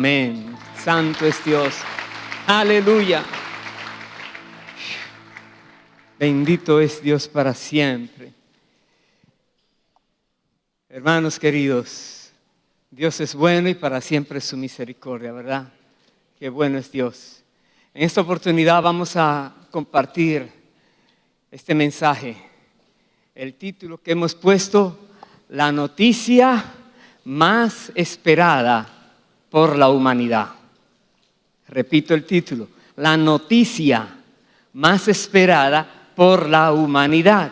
Amén. Santo es Dios. Aleluya. Bendito es Dios para siempre. Hermanos queridos, Dios es bueno y para siempre es su misericordia, ¿verdad? Qué bueno es Dios. En esta oportunidad vamos a compartir este mensaje. El título que hemos puesto, la noticia más esperada por la humanidad. Repito el título, la noticia más esperada por la humanidad.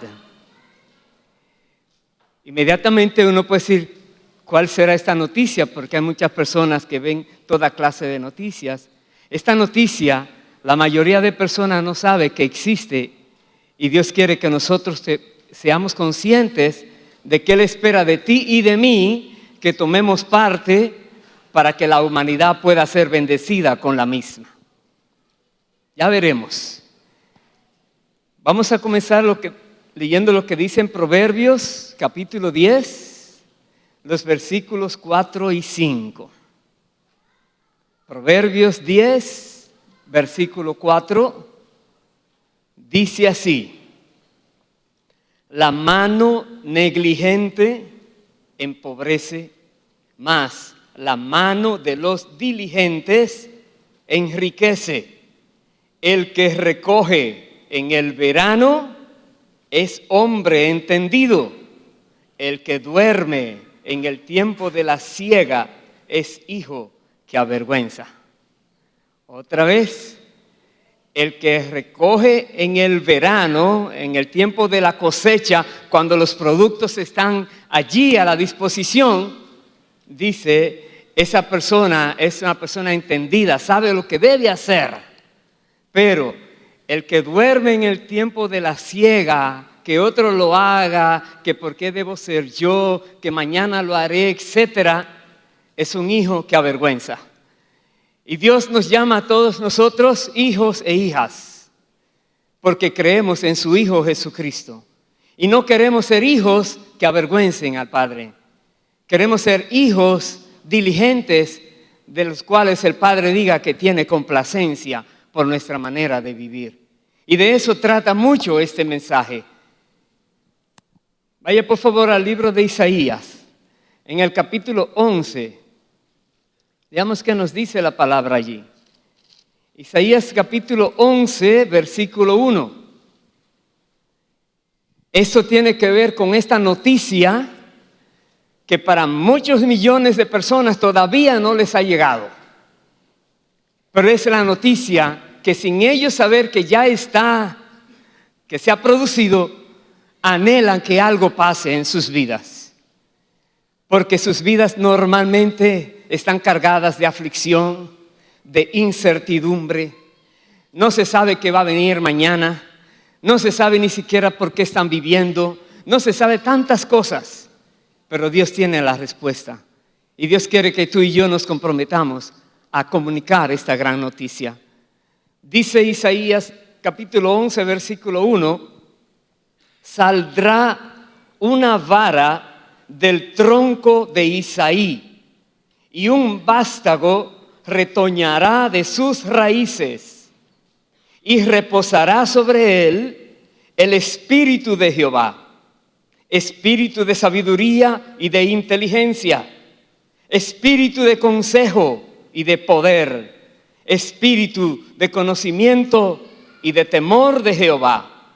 Inmediatamente uno puede decir, ¿cuál será esta noticia? Porque hay muchas personas que ven toda clase de noticias. Esta noticia, la mayoría de personas no sabe que existe y Dios quiere que nosotros seamos conscientes de que Él espera de ti y de mí que tomemos parte para que la humanidad pueda ser bendecida con la misma. Ya veremos. Vamos a comenzar leyendo lo que dice en Proverbios, capítulo 10, los versículos 4 y 5. Proverbios 10, versículo 4, dice así: la mano negligente empobrece, mas la mano de los diligentes enriquece. El que recoge en el verano es hombre entendido. El que duerme en el tiempo de la siega es hijo que avergüenza. Otra vez, el que recoge en el verano, en el tiempo de la cosecha, cuando los productos están allí a la disposición, dice, esa persona es una persona entendida, sabe lo que debe hacer. Pero el que duerme en el tiempo de la siega, que otro lo haga, que por qué debo ser yo, que mañana lo haré, etcétera, es un hijo que avergüenza. Y Dios nos llama a todos nosotros hijos e hijas, porque creemos en su Hijo Jesucristo. Y no queremos ser hijos que avergüencen al Padre. Queremos ser hijos diligentes, de los cuales el Padre diga que tiene complacencia por nuestra manera de vivir. Y de eso trata mucho este mensaje. Vaya por favor al libro de Isaías, en el capítulo 11. Veamos qué nos dice la palabra allí. Isaías capítulo 11, versículo 1. Esto tiene que ver con esta noticia que para muchos millones de personas todavía no les ha llegado. Pero es la noticia que sin ellos saber que ya está, que se ha producido, anhelan que algo pase en sus vidas. Porque sus vidas normalmente están cargadas de aflicción, de incertidumbre. No se sabe qué va a venir mañana. No se sabe ni siquiera por qué están viviendo. No se sabe tantas cosas. Pero Dios tiene la respuesta. Y Dios quiere que tú y yo nos comprometamos a comunicar esta gran noticia. Dice Isaías capítulo 11, versículo 1, saldrá una vara del tronco de Isaí y un vástago retoñará de sus raíces y reposará sobre él el espíritu de Jehová. Espíritu de sabiduría y de inteligencia, espíritu de consejo y de poder, espíritu de conocimiento y de temor de Jehová.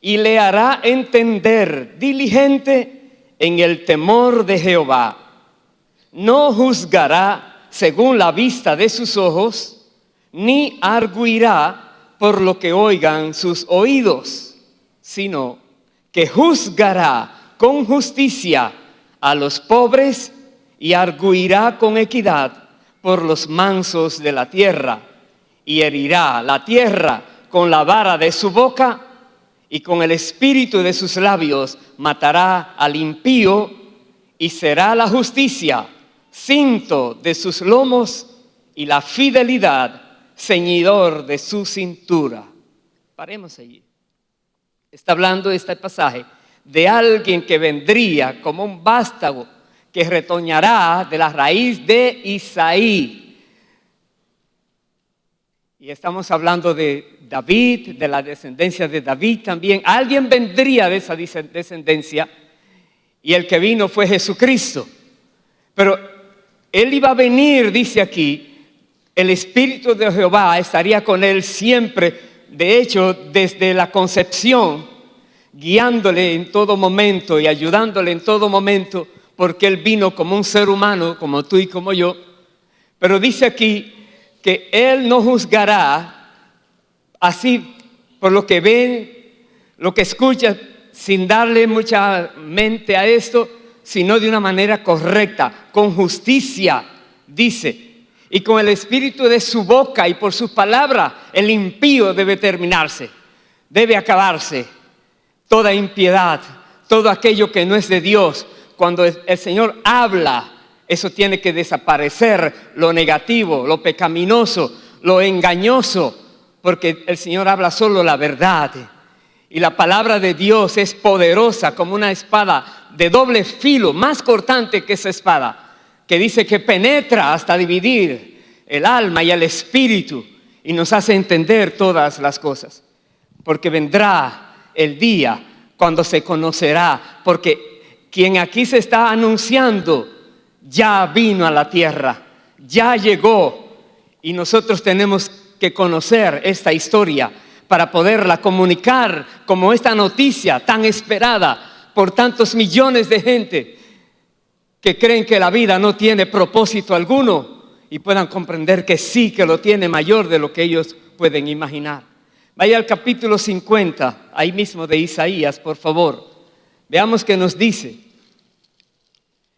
Y le hará entender diligente en el temor de Jehová. No juzgará según la vista de sus ojos, ni arguirá por lo que oigan sus oídos, sino que juzgará con justicia a los pobres y arguirá con equidad por los mansos de la tierra, y herirá la tierra con la vara de su boca, y con el espíritu de sus labios matará al impío, y será la justicia cinto de sus lomos y la fidelidad ceñidor de su cintura. Paremos allí. Está hablando este pasaje de alguien que vendría como un vástago que retoñará de la raíz de Isaí. Y estamos hablando de David, de la descendencia de David también. Alguien vendría de esa descendencia y el que vino fue Jesucristo. Pero él iba a venir, dice aquí, el Espíritu de Jehová estaría con él siempre. De hecho, desde la concepción, guiándole en todo momento y ayudándole en todo momento, porque él vino como un ser humano, como tú y como yo. Pero dice aquí que él no juzgará así por lo que ve, lo que escucha, sin darle mucha mente a esto, sino de una manera correcta, con justicia, dice. Y con el espíritu de su boca y por su palabra, el impío debe terminarse, debe acabarse. Toda impiedad, todo aquello que no es de Dios, cuando el Señor habla, eso tiene que desaparecer, lo negativo, lo pecaminoso, lo engañoso, porque el Señor habla solo la verdad. Y la palabra de Dios es poderosa como una espada de doble filo, más cortante que esa espada, que dice que penetra hasta dividir el alma y el espíritu y nos hace entender todas las cosas. Porque vendrá el día cuando se conocerá, porque quien aquí se está anunciando ya vino a la tierra, ya llegó, y nosotros tenemos que conocer esta historia para poderla comunicar como esta noticia tan esperada por tantos millones de gente que creen que la vida no tiene propósito alguno y puedan comprender que sí, que lo tiene mayor de lo que ellos pueden imaginar. Vaya al capítulo 50, ahí mismo de Isaías, por favor. Veamos qué nos dice.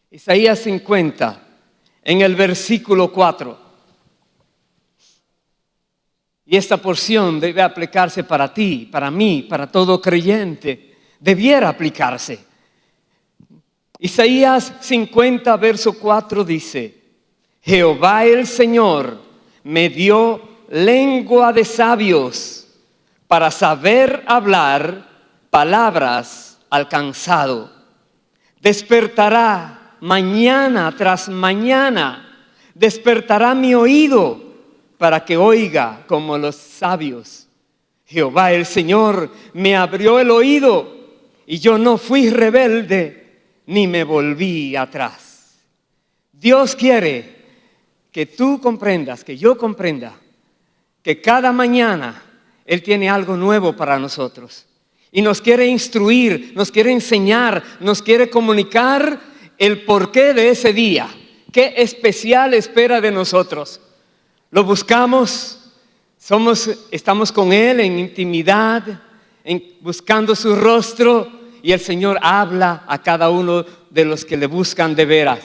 Isaías 50, en el versículo 4. Y esta porción debe aplicarse para ti, para mí, para todo creyente. Debiera aplicarse. Isaías 50, verso 4 dice: Jehová el Señor me dio lengua de sabios para saber hablar palabras al cansado. Despertará mañana tras mañana, despertará mi oído para que oiga como los sabios. Jehová el Señor me abrió el oído y yo no fui rebelde ni me volví atrás. Dios quiere que tú comprendas, que yo comprenda, que cada mañana Él tiene algo nuevo para nosotros. Y nos quiere instruir, nos quiere enseñar, nos quiere comunicar el porqué de ese día. ¿Qué especial espera de nosotros? Lo buscamos, estamos con Él en intimidad, buscando su rostro, y el Señor habla a cada uno de los que le buscan de veras.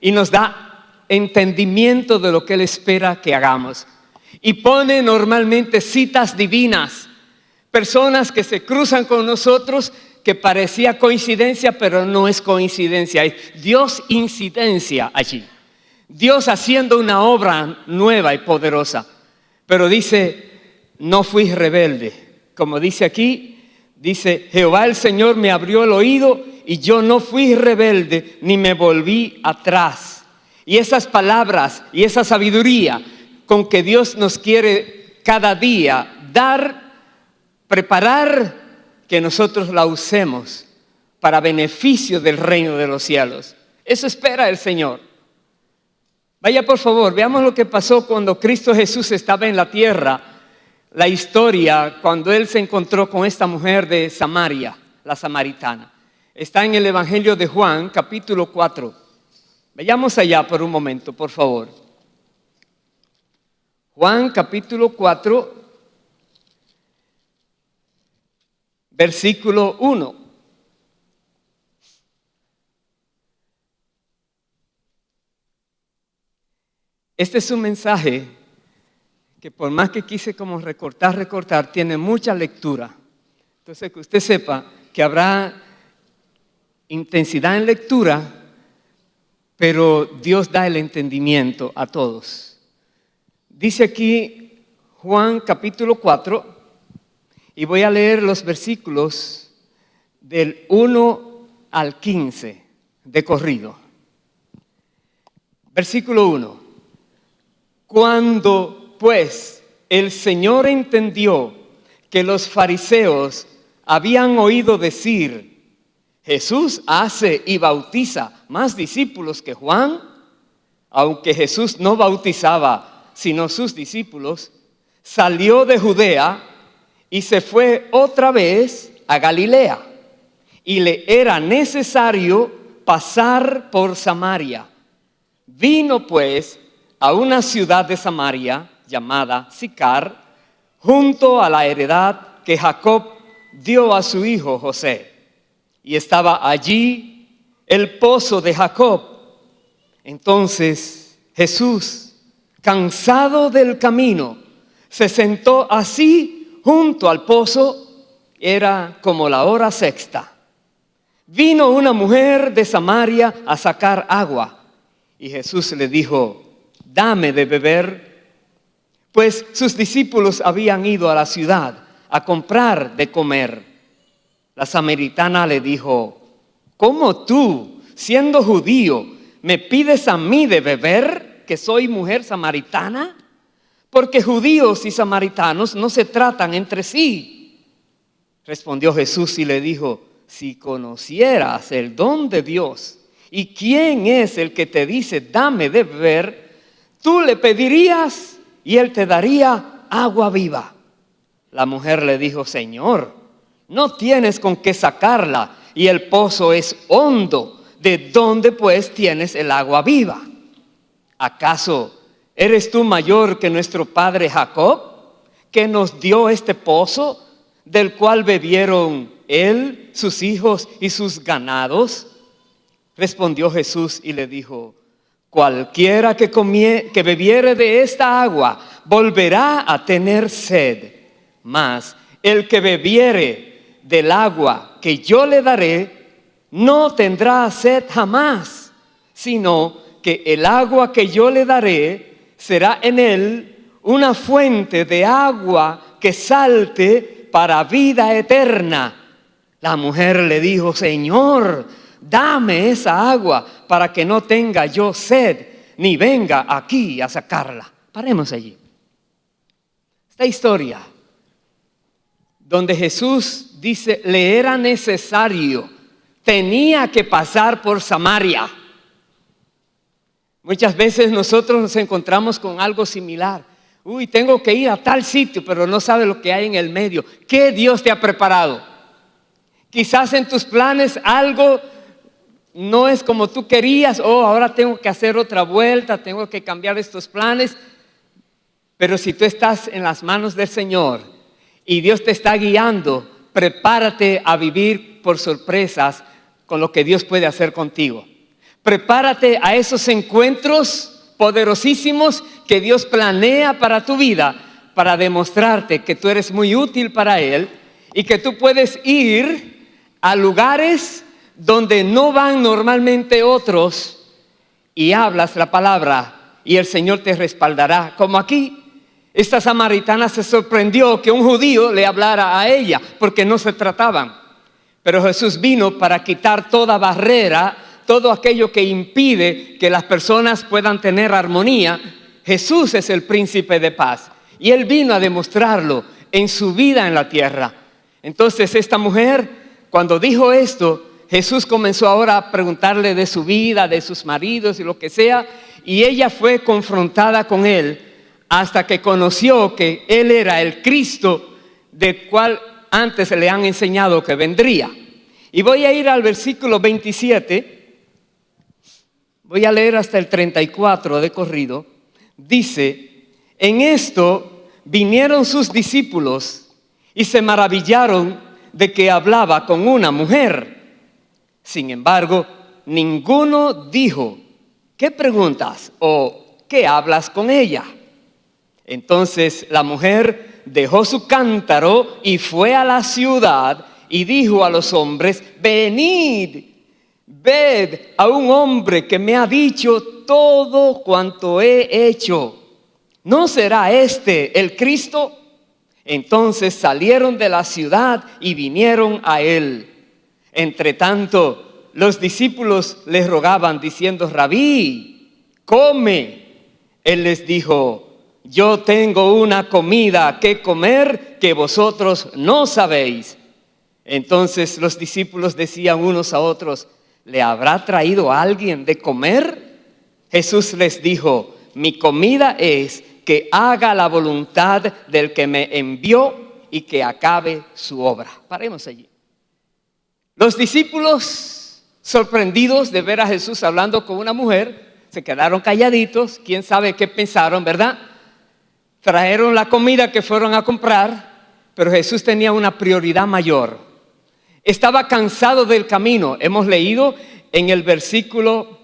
Y nos da entendimiento de lo que Él espera que hagamos. Y pone normalmente citas divinas. Personas que se cruzan con nosotros, que parecía coincidencia, pero no es coincidencia. Es Dios incidencia allí. Dios haciendo una obra nueva y poderosa. Pero dice, no fui rebelde. Como dice aquí, dice, Jehová el Señor me abrió el oído y yo no fui rebelde ni me volví atrás. Y esas palabras y esa sabiduría con que Dios nos quiere cada día dar, preparar, que nosotros la usemos para beneficio del reino de los cielos. Eso espera el Señor. Vaya por favor, veamos lo que pasó cuando Cristo Jesús estaba en la tierra. La historia cuando Él se encontró con esta mujer de Samaria, la samaritana. Está en el Evangelio de Juan, capítulo 4. Vayamos allá por un momento, por favor. Juan, capítulo 4. Versículo 1. Este es un mensaje que por más que quise como recortar, tiene mucha lectura. Entonces que usted sepa que habrá intensidad en lectura, pero Dios da el entendimiento a todos. Dice aquí Juan capítulo 4. Y voy a leer los versículos del 1 al 15 de corrido. Versículo 1. Cuando pues el Señor entendió que los fariseos habían oído decir: Jesús hace y bautiza más discípulos que Juan, aunque Jesús no bautizaba sino sus discípulos, salió de Judea y se fue otra vez a Galilea, y le era necesario pasar por Samaria. Vino pues a una ciudad de Samaria llamada Sicar, junto a la heredad que Jacob dio a su hijo José. Y estaba allí el pozo de Jacob. Entonces Jesús, cansado del camino, se sentó así junto al pozo. Era como la hora sexta. Vino una mujer de Samaria a sacar agua, y Jesús le dijo: dame de beber, pues sus discípulos habían ido a la ciudad a comprar de comer. La samaritana le dijo: ¿cómo tú, siendo judío, me pides a mí de beber, que soy mujer samaritana? Porque judíos y samaritanos no se tratan entre sí. Respondió Jesús y le dijo: si conocieras el don de Dios y quién es el que te dice dame de beber, tú le pedirías y él te daría agua viva. La mujer le dijo: Señor, no tienes con qué sacarla y el pozo es hondo. ¿De dónde pues tienes el agua viva? ¿Acaso eres tú mayor que nuestro padre Jacob, que nos dio este pozo, del cual bebieron él, sus hijos y sus ganados? Respondió Jesús y le dijo: cualquiera que bebiere de esta agua volverá a tener sed, mas el que bebiere del agua que yo le daré no tendrá sed jamás, sino que el agua que yo le daré será en él una fuente de agua que salte para vida eterna. La mujer le dijo: Señor, dame esa agua para que no tenga yo sed, ni venga aquí a sacarla. Paremos allí. Esta historia, donde Jesús dice, le era necesario, tenía que pasar por Samaria. Muchas veces nosotros nos encontramos con algo similar. Uy, tengo que ir a tal sitio, pero no sabe lo que hay en el medio. ¿Qué Dios te ha preparado? Quizás en tus planes algo no es como tú querías. Ahora tengo que hacer otra vuelta, tengo que cambiar estos planes. Pero si tú estás en las manos del Señor y Dios te está guiando, prepárate a vivir por sorpresas con lo que Dios puede hacer contigo. Prepárate a esos encuentros poderosísimos que Dios planea para tu vida, para demostrarte que tú eres muy útil para Él y que tú puedes ir a lugares donde no van normalmente otros y hablas la palabra y el Señor te respaldará. Como aquí, esta samaritana se sorprendió que un judío le hablara a ella porque no se trataban. Pero Jesús vino para quitar toda barrera, todo aquello que impide que las personas puedan tener armonía. Jesús es el príncipe de paz y Él vino a demostrarlo en su vida en la tierra. Entonces esta mujer, cuando dijo esto, Jesús comenzó ahora a preguntarle de su vida, de sus maridos y lo que sea, y ella fue confrontada con Él hasta que conoció que Él era el Cristo del cual antes le han enseñado que vendría. Y voy a ir al versículo 27. Voy a leer hasta el 34 de corrido. Dice: en esto vinieron sus discípulos y se maravillaron de que hablaba con una mujer. Sin embargo, ninguno dijo: ¿qué preguntas? ¿O qué hablas con ella? Entonces la mujer dejó su cántaro y fue a la ciudad y dijo a los hombres: venid, ved a un hombre que me ha dicho todo cuanto he hecho. ¿No será este el Cristo? Entonces salieron de la ciudad y vinieron a él. Entre tanto, los discípulos les rogaban diciendo: Rabí, come. Él les dijo: yo tengo una comida que comer que vosotros no sabéis. Entonces los discípulos decían unos a otros, ¿le habrá traído alguien de comer? Jesús les dijo, mi comida es que haga la voluntad del que me envió y que acabe su obra. Paremos allí. Los discípulos, sorprendidos de ver a Jesús hablando con una mujer, se quedaron calladitos. ¿Quién sabe qué pensaron, verdad? Trajeron la comida que fueron a comprar, pero Jesús tenía una prioridad mayor. Estaba cansado del camino. Hemos leído en el versículo,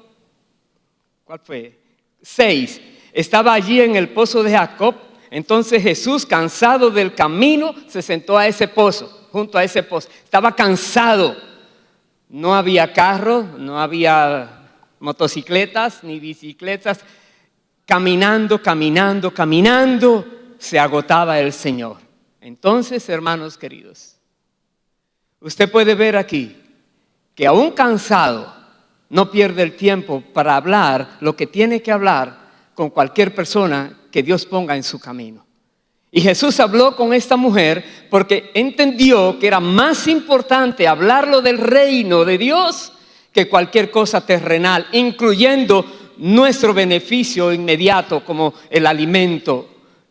¿cuál fue? 6. Estaba allí en el pozo de Jacob. Entonces Jesús, cansado del camino, se sentó a ese pozo, junto a ese pozo. Estaba cansado. No había carro, no había motocicletas ni bicicletas. Caminando, se agotaba el Señor. Entonces, hermanos queridos, usted puede ver aquí que aún cansado, no pierde el tiempo para hablar lo que tiene que hablar con cualquier persona que Dios ponga en su camino. Y Jesús habló con esta mujer porque entendió que era más importante hablarlo del reino de Dios que cualquier cosa terrenal, incluyendo nuestro beneficio inmediato como el alimento,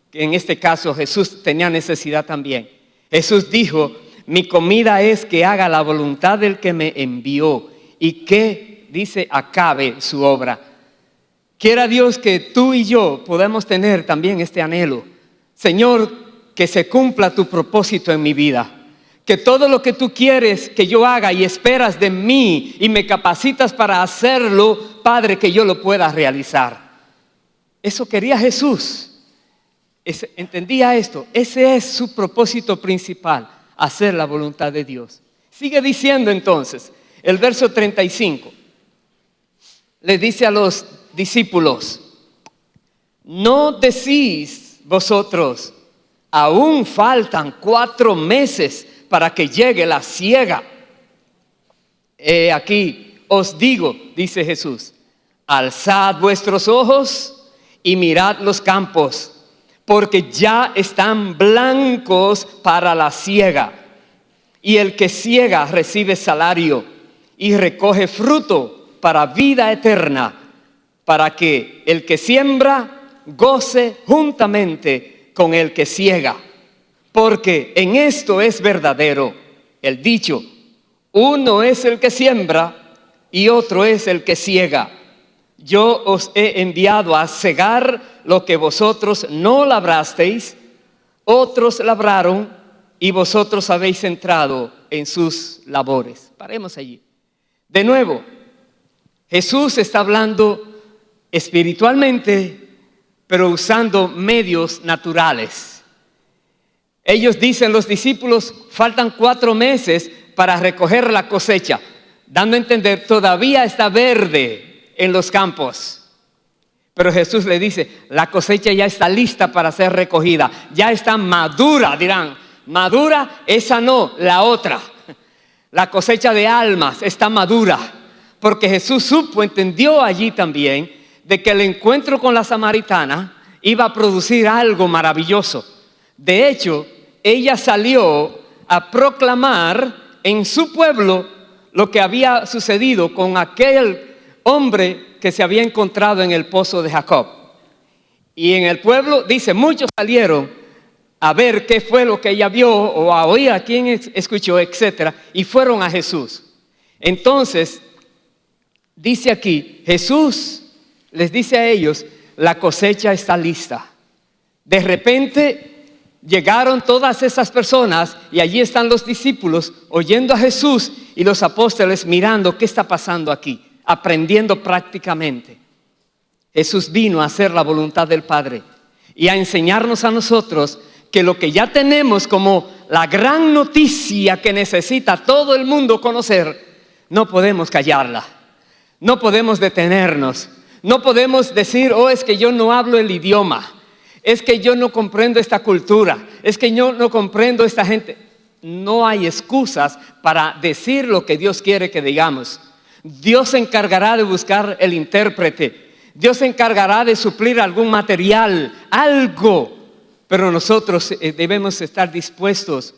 que en este caso Jesús tenía necesidad también. Jesús dijo, mi comida es que haga la voluntad del que me envió y que, dice, acabe su obra. Quiera Dios que tú y yo podamos tener también este anhelo. Señor, que se cumpla tu propósito en mi vida. Que todo lo que tú quieres que yo haga y esperas de mí y me capacitas para hacerlo, Padre, que yo lo pueda realizar. Eso quería Jesús. Entendía esto. Ese es su propósito principal, hacer la voluntad de Dios. Sigue diciendo entonces, el verso 35. Le dice a los discípulos, ¿no decís vosotros, aún faltan 4 meses para que llegue la siega? Aquí os digo, dice Jesús, alzad vuestros ojos y mirad los campos, porque ya están blancos para la siega. Y el que siega recibe salario y recoge fruto para vida eterna, para que el que siembra goce juntamente con el que siega. Porque en esto es verdadero el dicho, uno es el que siembra y otro es el que siega. Yo os he enviado a segar lo que vosotros no labrasteis, otros labraron y vosotros habéis entrado en sus labores. Paremos allí. De nuevo, Jesús está hablando espiritualmente, pero usando medios naturales. Ellos dicen, los discípulos, faltan 4 meses para recoger la cosecha, dando a entender, todavía está verde en los campos. Pero Jesús le dice, la cosecha ya está lista para ser recogida, ya está madura. Dirán, madura, esa no, la otra. La cosecha de almas está madura, porque Jesús entendió allí también de que el encuentro con la samaritana iba a producir algo maravilloso. De hecho, ella salió a proclamar en su pueblo lo que había sucedido con aquel hombre que se había encontrado en el pozo de Jacob. Y en el pueblo, dice, muchos salieron a ver qué fue lo que ella vio o a oír a quién escuchó, etc. Y fueron a Jesús. Entonces, dice aquí, Jesús les dice a ellos, la cosecha está lista. De repente llegaron todas esas personas y allí están los discípulos oyendo a Jesús y los apóstoles mirando qué está pasando aquí, aprendiendo prácticamente. Jesús vino a hacer la voluntad del Padre y a enseñarnos a nosotros que lo que ya tenemos como la gran noticia que necesita todo el mundo conocer, no podemos callarla, no podemos detenernos, no podemos decir, oh, es que yo no hablo el idioma, es que yo no comprendo esta cultura, es que yo no comprendo esta gente. No hay excusas para decir lo que Dios quiere que digamos. Dios se encargará de buscar el intérprete. Dios se encargará de suplir algún material, algo, pero nosotros debemos estar dispuestos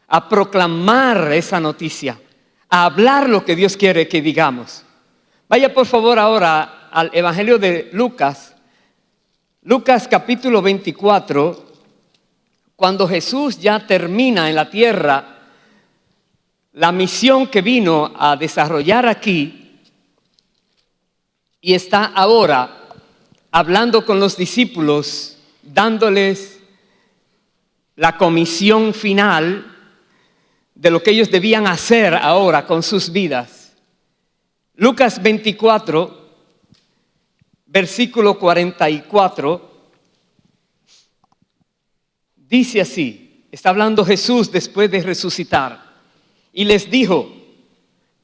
a proclamar esa noticia, a hablar lo que Dios quiere que digamos. Vaya por favor ahora al Evangelio de Lucas, Lucas capítulo 24, cuando Jesús ya termina en la tierra la misión que vino a desarrollar aquí y está ahora hablando con los discípulos, dándoles la comisión final de lo que ellos debían hacer ahora con sus vidas. Lucas 24, versículo 44, dice así, está hablando Jesús después de resucitar, y les dijo,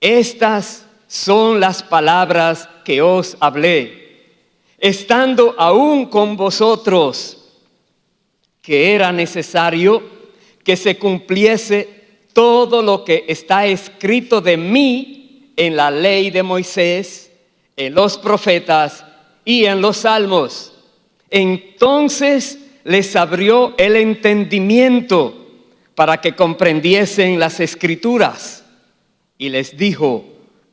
estas son las palabras que os hablé, estando aún con vosotros, que era necesario que se cumpliese todo lo que está escrito de mí en la ley de Moisés, en los profetas y en los salmos. Entonces les abrió el entendimiento para que comprendiesen las escrituras y les dijo,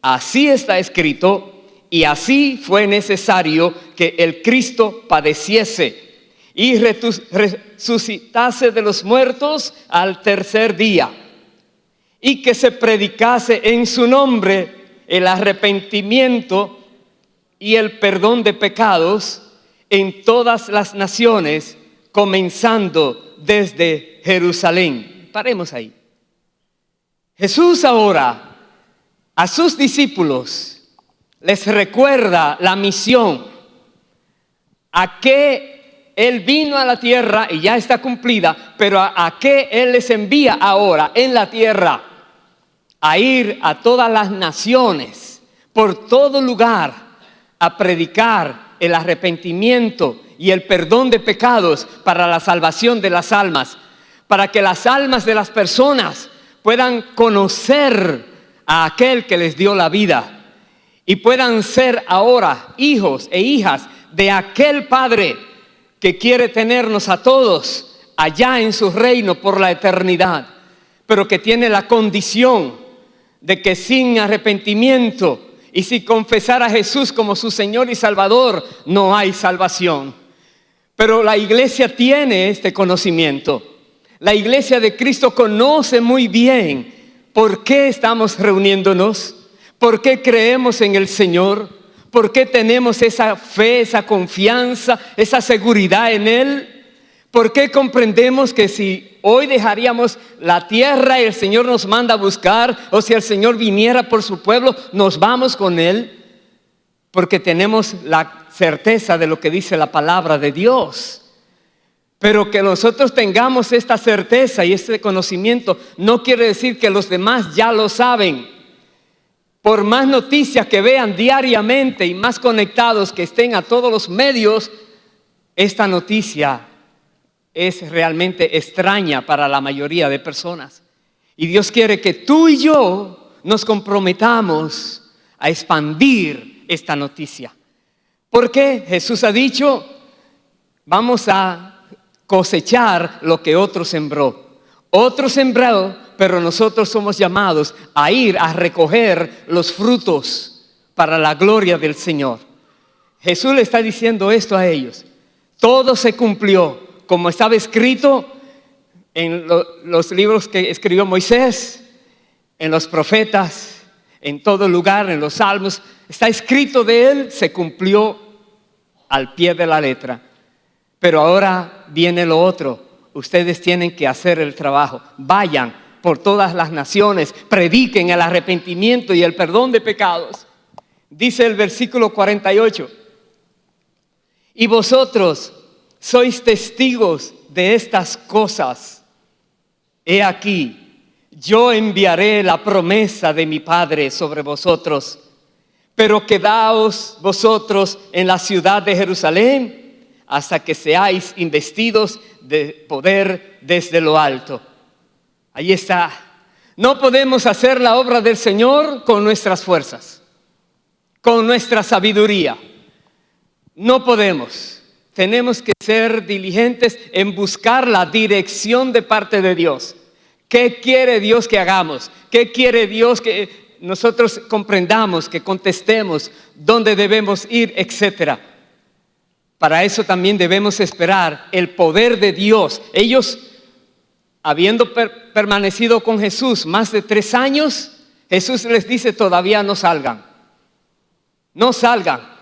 así está escrito y así fue necesario que el Cristo padeciese y resucitase de los muertos al tercer día, y que se predicase en su nombre el arrepentimiento y el perdón de pecados en todas las naciones, comenzando desde Jerusalén. Paremos ahí. Jesús ahora a sus discípulos les recuerda la misión, a qué Él vino a la tierra y ya está cumplida, pero a qué Él les envía ahora en la tierra, a ir a todas las naciones, por todo lugar, a predicar el arrepentimiento y el perdón de pecados para la salvación de las almas, para que las almas de las personas puedan conocer a aquel que les dio la vida y puedan ser ahora hijos e hijas de aquel Padre que quiere tenernos a todos allá en su reino por la eternidad, pero que tiene la condición de que sin arrepentimiento y sin confesar a Jesús como su Señor y Salvador no hay salvación. Pero la iglesia tiene este conocimiento. La iglesia de Cristo conoce muy bien por qué estamos reuniéndonos, por qué creemos en el Señor, por qué tenemos esa fe, esa confianza, esa seguridad en Él. ¿Por qué comprendemos que si hoy dejaríamos la tierra y el Señor nos manda a buscar, o si el Señor viniera por su pueblo, nos vamos con Él? Porque tenemos la certeza de lo que dice la palabra de Dios. Pero que nosotros tengamos esta certeza y este conocimiento no quiere decir que los demás ya lo saben. Por más noticias que vean diariamente y más conectados que estén a todos los medios, esta noticia es realmente extraña para la mayoría de personas. Y Dios quiere que tú y yo nos comprometamos a expandir esta noticia. Porque Jesús ha dicho, vamos a cosechar lo que otro sembró. Otro sembró, pero nosotros somos llamados a ir a recoger los frutos para la gloria del Señor. Jesús le está diciendo esto a ellos. Todo se cumplió como estaba escrito en los libros que escribió Moisés, en los profetas, en todo lugar, en los salmos. Está escrito de Él, se cumplió al pie de la letra. Pero ahora viene lo otro. Ustedes tienen que hacer el trabajo. Vayan por todas las naciones, prediquen el arrepentimiento y el perdón de pecados. Dice el versículo 48. Y vosotros sois testigos de estas cosas. He aquí, yo enviaré la promesa de mi Padre sobre vosotros, pero quedaos vosotros en la ciudad de Jerusalén hasta que seáis investidos de poder desde lo alto. Ahí está. No podemos hacer la obra del Señor con nuestras fuerzas, con nuestra sabiduría. no podemos. Tenemos que ser diligentes en buscar la dirección de parte de Dios. ¿Qué quiere Dios que hagamos? ¿Qué quiere Dios que nosotros comprendamos, que contestemos, dónde debemos ir, etcétera? Para eso también debemos esperar el poder de Dios. Ellos, habiendo permanecido con Jesús más de 3 años, Jesús les dice: todavía no salgan. No salgan.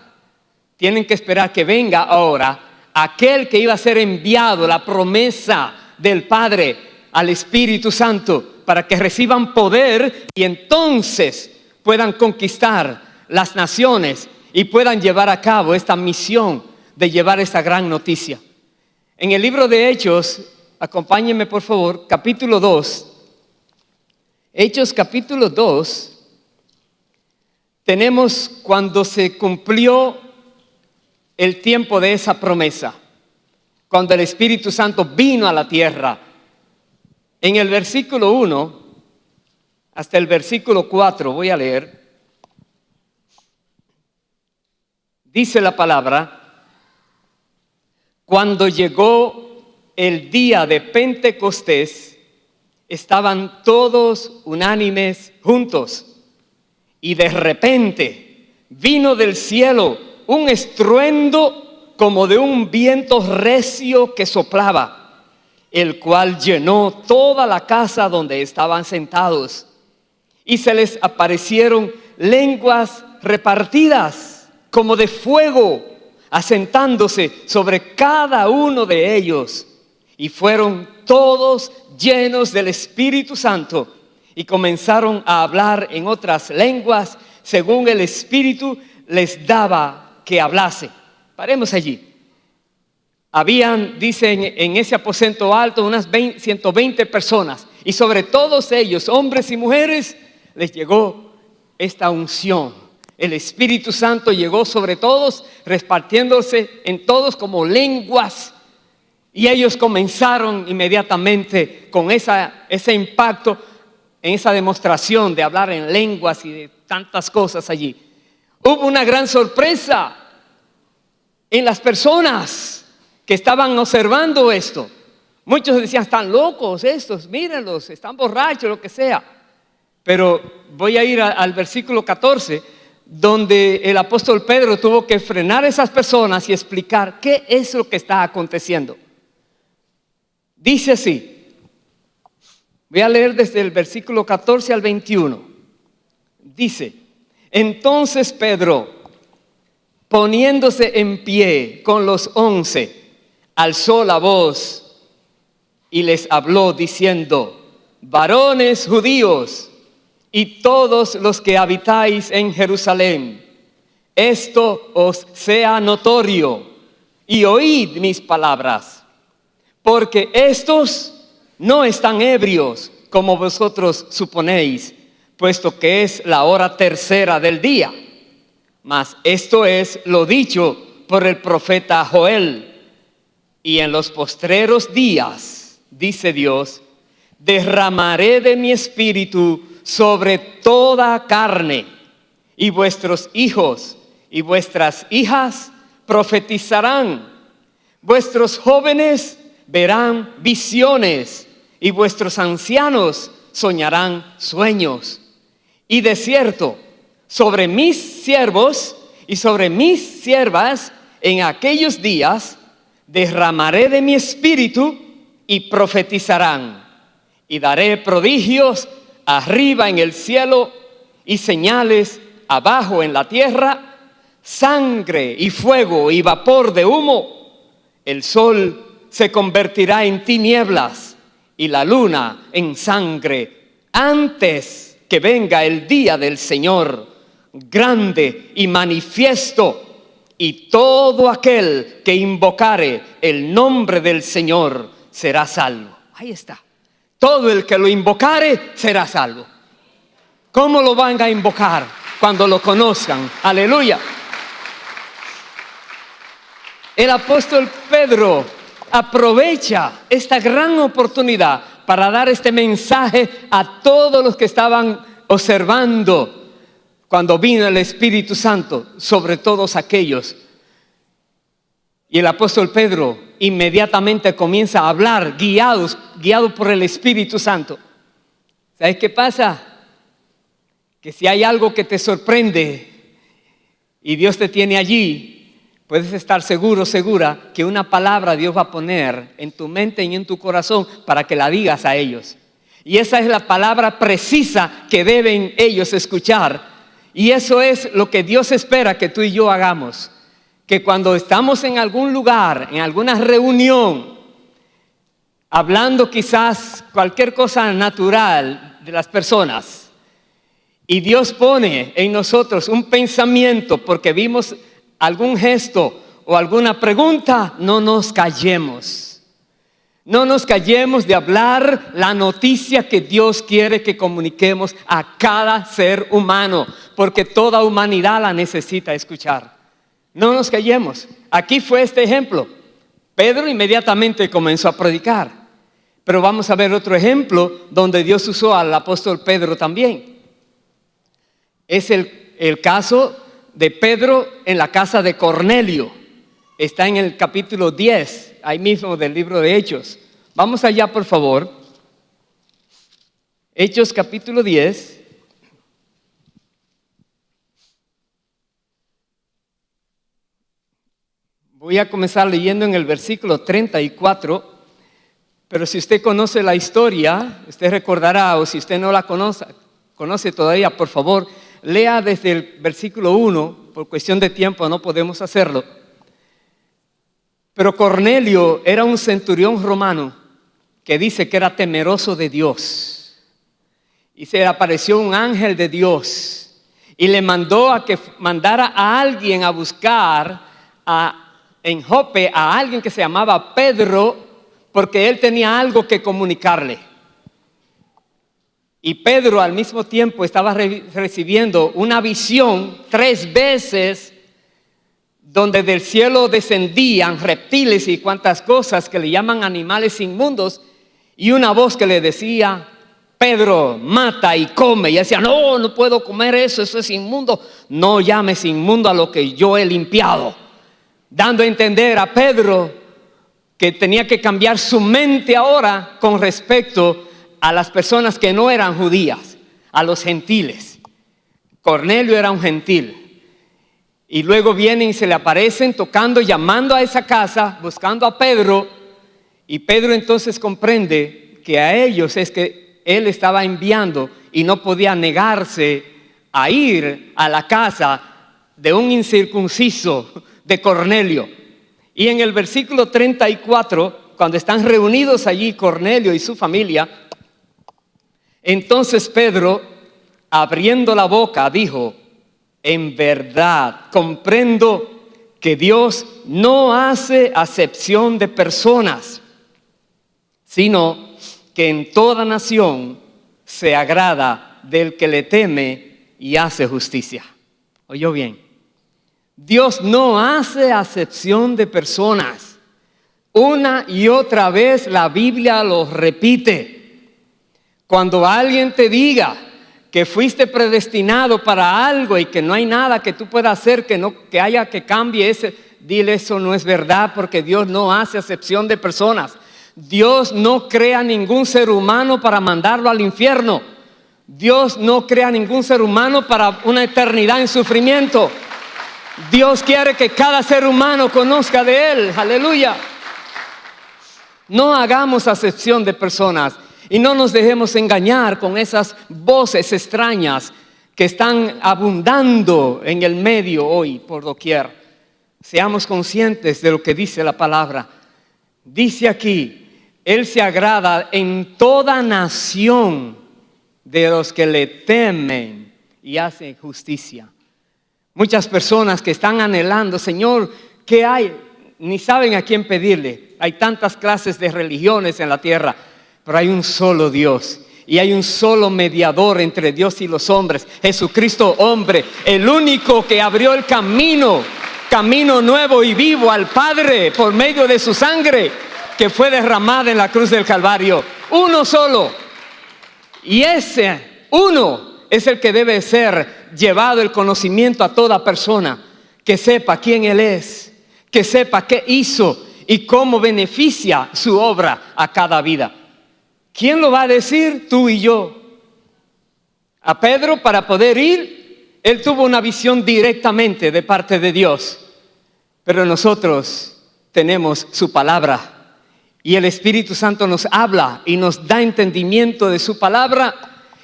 Tienen que esperar que venga ahora aquel que iba a ser enviado, la promesa del Padre al Espíritu Santo, para que reciban poder y entonces puedan conquistar las naciones y puedan llevar a cabo esta misión de llevar esta gran noticia. En el libro de Hechos, acompáñenme por favor, capítulo 2. Hechos capítulo 2, tenemos cuando se cumplió el tiempo de esa promesa, cuando el Espíritu Santo vino a la tierra. En el versículo 1 hasta el versículo 4 voy a leer. Dice la palabra: cuando llegó el día de Pentecostés, estaban todos unánimes juntos, y de repente vino del cielo un estruendo como de un viento recio que soplaba, el cual llenó toda la casa donde estaban sentados, y se les aparecieron lenguas repartidas como de fuego, asentándose sobre cada uno de ellos, y fueron todos llenos del Espíritu Santo y comenzaron a hablar en otras lenguas según el Espíritu les daba que hablase. Paremos allí. Habían, dicen, en ese aposento alto unas 120 personas, y sobre todos ellos, hombres y mujeres, les llegó esta unción. El Espíritu Santo llegó sobre todos, repartiéndose en todos como lenguas, y ellos comenzaron inmediatamente con ese impacto, en esa demostración de hablar en lenguas y de tantas cosas allí. Hubo una gran sorpresa en las personas que estaban observando esto. Muchos decían: están locos estos, mírenlos, están borrachos, lo que sea. Pero voy a ir al versículo 14, donde el apóstol Pedro tuvo que frenar a esas personas y explicar qué es lo que está aconteciendo. Dice así, voy a leer desde el versículo 14 al 21. Dice: entonces Pedro, poniéndose en pie con los 11, alzó la voz y les habló diciendo: varones judíos y todos los que habitáis en Jerusalén, esto os sea notorio y oíd mis palabras, porque estos no están ebrios como vosotros suponéis, puesto que es la hora tercera del día. Mas esto es lo dicho por el profeta Joel: y en los postreros días, dice Dios, derramaré de mi espíritu sobre toda carne, y vuestros hijos y vuestras hijas profetizarán, vuestros jóvenes verán visiones, y vuestros ancianos soñarán sueños. Y de cierto, sobre mis siervos y sobre mis siervas en aquellos días derramaré de mi espíritu, y profetizarán, y daré prodigios arriba en el cielo y señales abajo en la tierra, sangre y fuego y vapor de humo. El sol se convertirá en tinieblas y la luna en sangre antes que venga el día del Señor grande y manifiesto, y todo aquel que invocare el nombre del Señor será salvo. Ahí está. Todo el que lo invocare será salvo. ¿Cómo lo van a invocar? Cuando lo conozcan. Aleluya. El apóstol Pedro aprovecha esta gran oportunidad para dar este mensaje a todos los que estaban observando cuando vino el Espíritu Santo sobre todos aquellos. Y el apóstol Pedro inmediatamente comienza a hablar, guiado por el Espíritu Santo. ¿Sabes qué pasa? Que si hay algo que te sorprende y Dios te tiene allí, puedes estar seguro, segura, que una palabra Dios va a poner en tu mente y en tu corazón para que la digas a ellos. Y esa es la palabra precisa que deben ellos escuchar. Y eso es lo que Dios espera que tú y yo hagamos. Que cuando estamos en algún lugar, en alguna reunión, hablando quizás cualquier cosa natural de las personas, y Dios pone en nosotros un pensamiento porque vimos algún gesto o alguna pregunta, no nos callemos. No nos callemos de hablar la noticia que Dios quiere que comuniquemos a cada ser humano, porque toda humanidad la necesita escuchar. No nos callemos. Aquí fue este ejemplo. Pedro inmediatamente comenzó a predicar. Pero vamos a ver otro ejemplo donde Dios usó al apóstol Pedro también. Es el caso de Pedro en la casa de Cornelio. Está en el capítulo 10, ahí mismo del libro de Hechos. Vamos allá, por favor. Hechos capítulo 10. Voy a comenzar leyendo en el versículo 34, pero si usted conoce la historia, usted recordará, o si usted no la conoce todavía, por favor, lea desde el versículo 1, por cuestión de tiempo no podemos hacerlo. Pero Cornelio era un centurión romano que dice que era temeroso de Dios. Y se le apareció un ángel de Dios y le mandó a que mandara a alguien a buscar en Jope a alguien que se llamaba Pedro, porque él tenía algo que comunicarle. Y Pedro al mismo tiempo estaba recibiendo una visión 3 veces, donde del cielo descendían reptiles y cuantas cosas que le llaman animales inmundos, y una voz que le decía: Pedro, mata y come. Y él decía: no puedo comer eso es inmundo. No llames inmundo a lo que yo he limpiado, dando a entender a Pedro que tenía que cambiar su mente ahora con respecto a las personas que no eran judías, a los gentiles. Cornelio era un gentil. Y luego vienen y se le aparecen tocando, llamando a esa casa, buscando a Pedro. Y Pedro entonces comprende que a ellos es que él estaba enviando y no podía negarse a ir a la casa de un incircunciso de Cornelio. Y en el versículo 34, cuando están reunidos allí Cornelio y su familia, entonces Pedro, abriendo la boca, dijo: en verdad comprendo que Dios no hace acepción de personas, sino que en toda nación se agrada del que le teme y hace justicia. ¿Oyó bien? Dios no hace acepción de personas. Una y otra vez la Biblia lo repite. Cuando alguien te diga que fuiste predestinado para algo y que no hay nada que tú puedas hacer que haya que cambie ese, dile: eso no es verdad, porque Dios no hace acepción de personas. Dios no crea ningún ser humano para mandarlo al infierno. Dios no crea ningún ser humano para una eternidad en sufrimiento. Dios quiere que cada ser humano conozca de Él. Aleluya. No hagamos acepción de personas. Y no nos dejemos engañar con esas voces extrañas que están abundando en el medio hoy por doquier. Seamos conscientes de lo que dice la palabra. Dice aquí: Él se agrada en toda nación de los que le temen y hacen justicia. Muchas personas que están anhelando: Señor, ¿qué hay? Ni saben a quién pedirle. Hay tantas clases de religiones en la tierra. Pero hay un solo Dios y hay un solo mediador entre Dios y los hombres, Jesucristo hombre, el único que abrió el camino nuevo y vivo al Padre por medio de su sangre que fue derramada en la cruz del Calvario. Uno solo. Y ese uno es el que debe ser llevado el conocimiento a toda persona, que sepa quién Él es, que sepa qué hizo y cómo beneficia su obra a cada vida. ¿Quién lo va a decir? Tú y yo. A Pedro, para poder ir, él tuvo una visión directamente de parte de Dios. Pero nosotros tenemos su palabra y el Espíritu Santo nos habla y nos da entendimiento de su palabra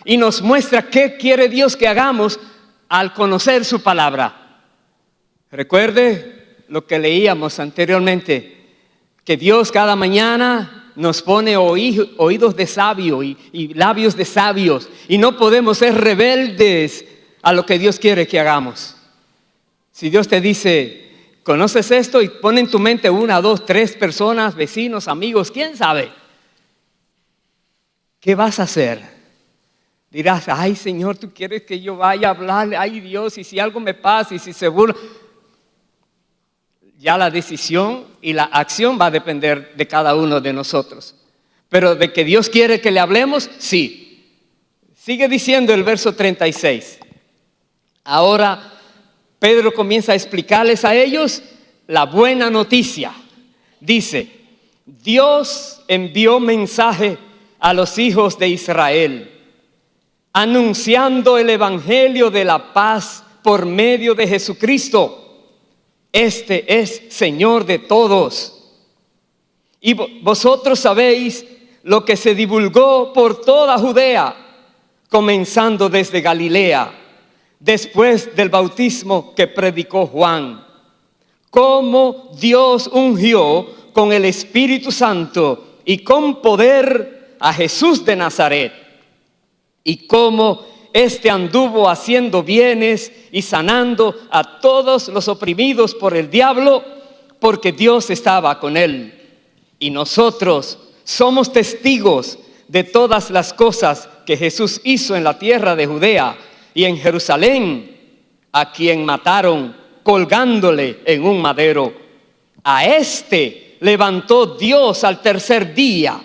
y nos muestra qué quiere Dios que hagamos al conocer su palabra. Recuerde lo que leíamos anteriormente, que Dios cada mañana nos pone oídos de sabio y labios de sabios, y no podemos ser rebeldes a lo que Dios quiere que hagamos. Si Dios te dice, ¿conoces esto? Y pone en tu mente 1, 2, 3 personas, vecinos, amigos, ¿quién sabe? ¿Qué vas a hacer? Dirás, ay Señor, tú quieres que yo vaya a hablarle, ay Dios, y si algo me pasa, y si se burla. Ya la decisión y la acción va a depender de cada uno de nosotros. Pero de que Dios quiere que le hablemos, sí. Sigue diciendo el verso 36. Ahora Pedro comienza a explicarles a ellos la buena noticia. Dice, Dios envió mensaje a los hijos de Israel, anunciando el evangelio de la paz por medio de Jesucristo. Este es Señor de todos. Y vosotros sabéis lo que se divulgó por toda Judea, comenzando desde Galilea, después del bautismo que predicó Juan, cómo Dios ungió con el Espíritu Santo y con poder a Jesús de Nazaret, y cómo Este anduvo haciendo bienes y sanando a todos los oprimidos por el diablo, porque Dios estaba con él. Y nosotros somos testigos de todas las cosas que Jesús hizo en la tierra de Judea y en Jerusalén, a quien mataron colgándole en un madero. A este levantó Dios al tercer día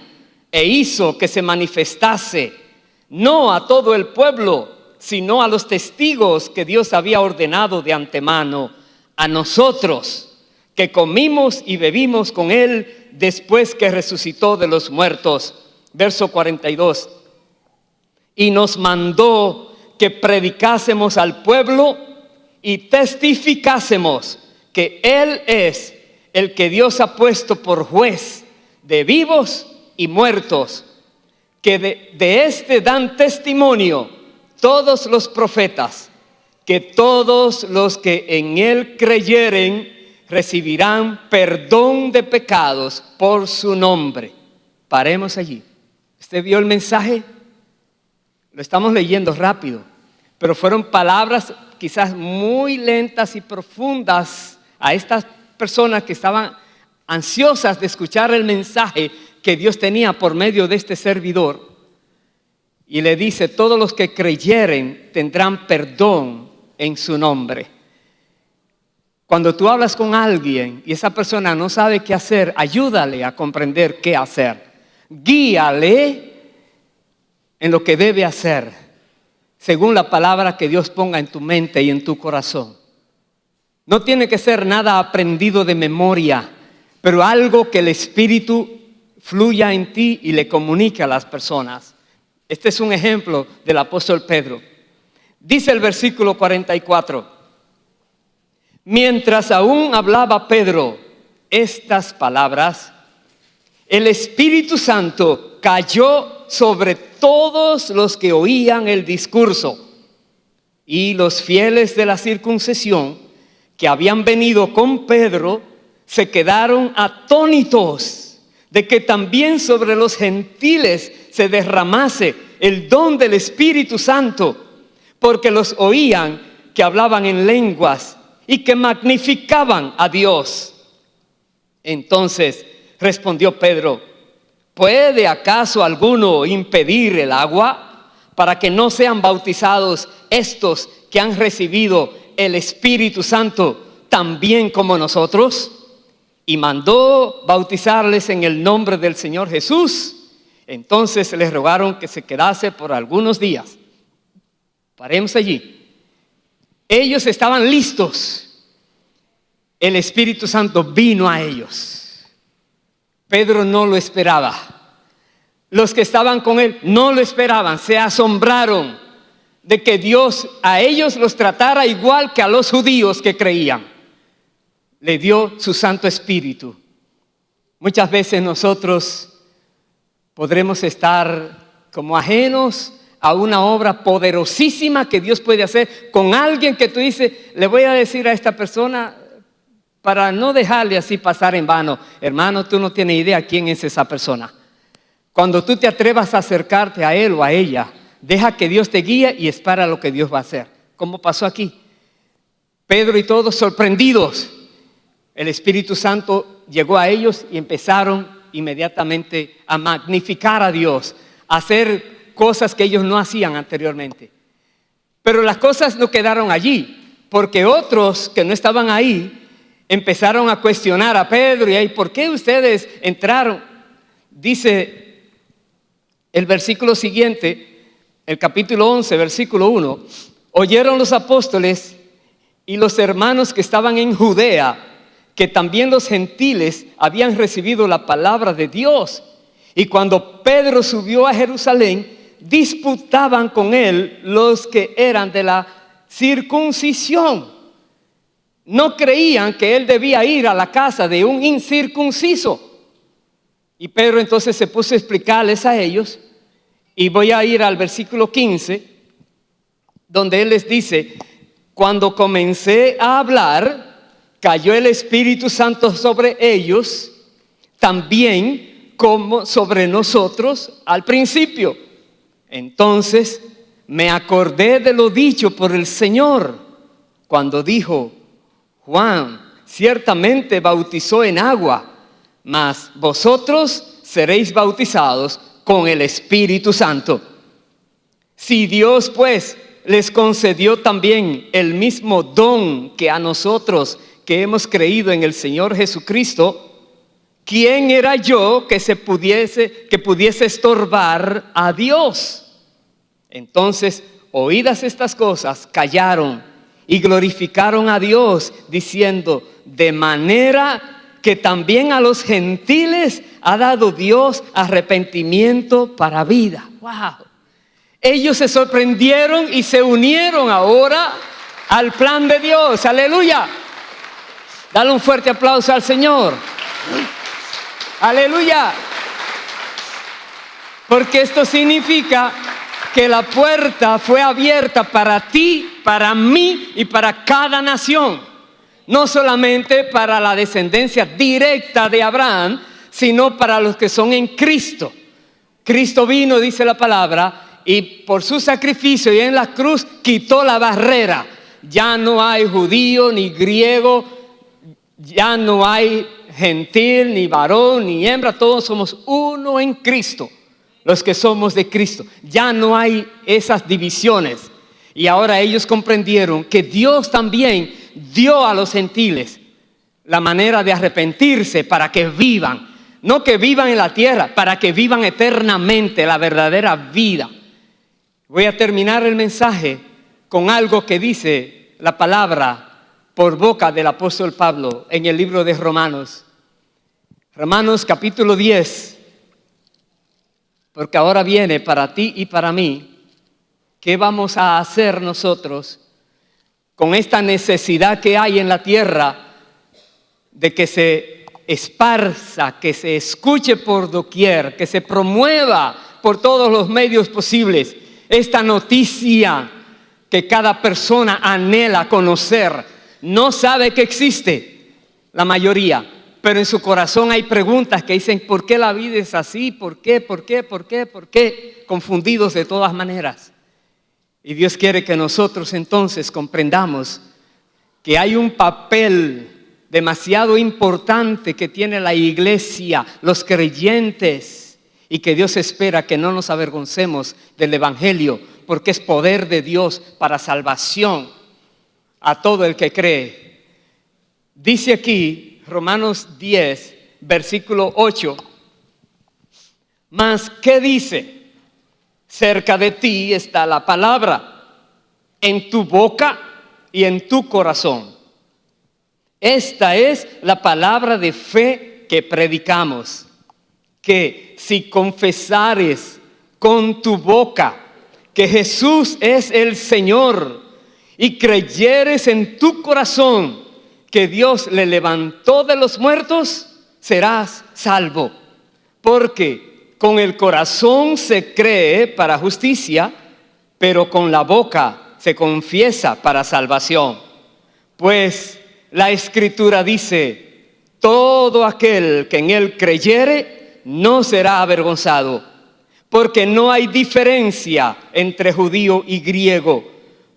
e hizo que se manifestase, no a todo el pueblo, sino a los testigos que Dios había ordenado de antemano, a nosotros que comimos y bebimos con él después que resucitó de los muertos. Verso 42. Y nos mandó que predicásemos al pueblo y testificásemos que él es el que Dios ha puesto por juez de vivos y muertos, que de este dan testimonio todos los profetas, que todos los que en él creyeren recibirán perdón de pecados por su nombre. Paremos allí. ¿Usted vio el mensaje? Lo estamos leyendo rápido, pero fueron palabras quizás muy lentas y profundas a estas personas que estaban ansiosas de escuchar el mensaje que Dios tenía por medio de este servidor. Y le dice, todos los que creyeren tendrán perdón en su nombre. Cuando tú hablas con alguien y esa persona no sabe qué hacer, ayúdale a comprender qué hacer. Guíale en lo que debe hacer, según la palabra que Dios ponga en tu mente y en tu corazón. No tiene que ser nada aprendido de memoria, pero algo que el Espíritu fluya en ti y le comunique a las personas. Este es un ejemplo del apóstol Pedro. Dice el versículo 44. Mientras aún hablaba Pedro estas palabras, el Espíritu Santo cayó sobre todos los que oían el discurso, y los fieles de la circuncisión que habían venido con Pedro se quedaron atónitos de que también sobre los gentiles se derramase el don del Espíritu Santo, porque los oían que hablaban en lenguas y que magnificaban a Dios. Entonces respondió Pedro: ¿puede acaso alguno impedir el agua para que no sean bautizados estos que han recibido el Espíritu Santo también como nosotros? Y mandó bautizarles en el nombre del Señor Jesús. Entonces les rogaron que se quedase por algunos días. Paremos allí. Ellos estaban listos. el Espíritu Santo vino a ellos. Pedro no lo esperaba. Los que estaban con él no lo esperaban, se asombraron de que Dios a ellos los tratara igual que a los judíos que creían. Le dio su Santo Espíritu. Muchas veces nosotros podremos estar como ajenos a una obra poderosísima que Dios puede hacer con alguien que tú dices, le voy a decir a esta persona para no dejarle así pasar en vano. Hermano, tú no tienes idea quién es esa persona. Cuando tú te atrevas a acercarte a él o a ella, deja que Dios te guíe y espera lo que Dios va a hacer. ¿Cómo pasó aquí? Pedro y todos sorprendidos. El Espíritu Santo llegó a ellos y empezaron inmediatamente a magnificar a Dios, a hacer cosas que ellos no hacían anteriormente. Pero las cosas no quedaron allí, porque otros que no estaban ahí empezaron a cuestionar a Pedro y ¿por qué ustedes entraron? Dice el versículo siguiente, el capítulo 11, versículo 1, oyeron los apóstoles y los hermanos que estaban en Judea que también los gentiles habían recibido la palabra de Dios. Y cuando Pedro subió a Jerusalén, disputaban con él los que eran de la circuncisión. No creían que él debía ir a la casa de un incircunciso. Y Pedro entonces se puso a explicarles a ellos, y voy a ir al versículo 15, donde él les dice, cuando comencé a hablar, cayó el Espíritu Santo sobre ellos, también como sobre nosotros al principio. Entonces me acordé de lo dicho por el Señor, cuando dijo, Juan ciertamente bautizó en agua, mas vosotros seréis bautizados con el Espíritu Santo. Si Dios pues les concedió también el mismo don que a nosotros que hemos creído en el Señor Jesucristo, ¿quién era yo que pudiese estorbar a Dios? Entonces, oídas estas cosas, callaron y glorificaron a Dios, diciendo, de manera que también a los gentiles ha dado Dios arrepentimiento para vida. ¡Wow! Ellos se sorprendieron y se unieron ahora al plan de Dios. ¡Aleluya! Dale un fuerte aplauso al Señor. ¡Aleluya! Porque esto significa que la puerta fue abierta para ti, para mí y para cada nación. No solamente para la descendencia directa de Abraham, sino para los que son en Cristo. Cristo vino, dice la palabra, y por su sacrificio y en la cruz quitó la barrera. Ya no hay judío ni griego, ya no hay gentil, ni varón, ni hembra, todos somos uno en Cristo, los que somos de Cristo. Ya no hay esas divisiones. Y ahora ellos comprendieron que Dios también dio a los gentiles la manera de arrepentirse para que vivan, no que vivan en la tierra, para que vivan eternamente la verdadera vida. Voy a terminar el mensaje con algo que dice la palabra por boca del apóstol Pablo en el libro de Romanos. Romanos capítulo 10, porque ahora viene para ti y para mí, ¿qué vamos a hacer nosotros con esta necesidad que hay en la tierra de que se esparza, que se escuche por doquier, que se promueva por todos los medios posibles esta noticia que cada persona anhela conocer? No sabe que existe la mayoría, pero en su corazón hay preguntas que dicen, ¿por qué la vida es así? ¿Por qué? ¿Por qué? ¿Por qué? ¿Por qué? Confundidos de todas maneras. Y Dios quiere que nosotros entonces comprendamos que hay un papel demasiado importante que tiene la iglesia, los creyentes, y que Dios espera que no nos avergoncemos del evangelio, porque es poder de Dios para salvación a todo el que cree. Dice aquí Romanos 10, versículo 8, mas ¿qué dice? Cerca de ti está la palabra, en tu boca y en tu corazón. Esta es la palabra de fe que predicamos, que si confesares con tu boca que Jesús es el Señor y creyeres en tu corazón que Dios le levantó de los muertos, serás salvo. Porque con el corazón se cree para justicia, pero con la boca se confiesa para salvación. Pues la Escritura dice: todo aquel que en él creyere no será avergonzado, porque no hay diferencia entre judío y griego,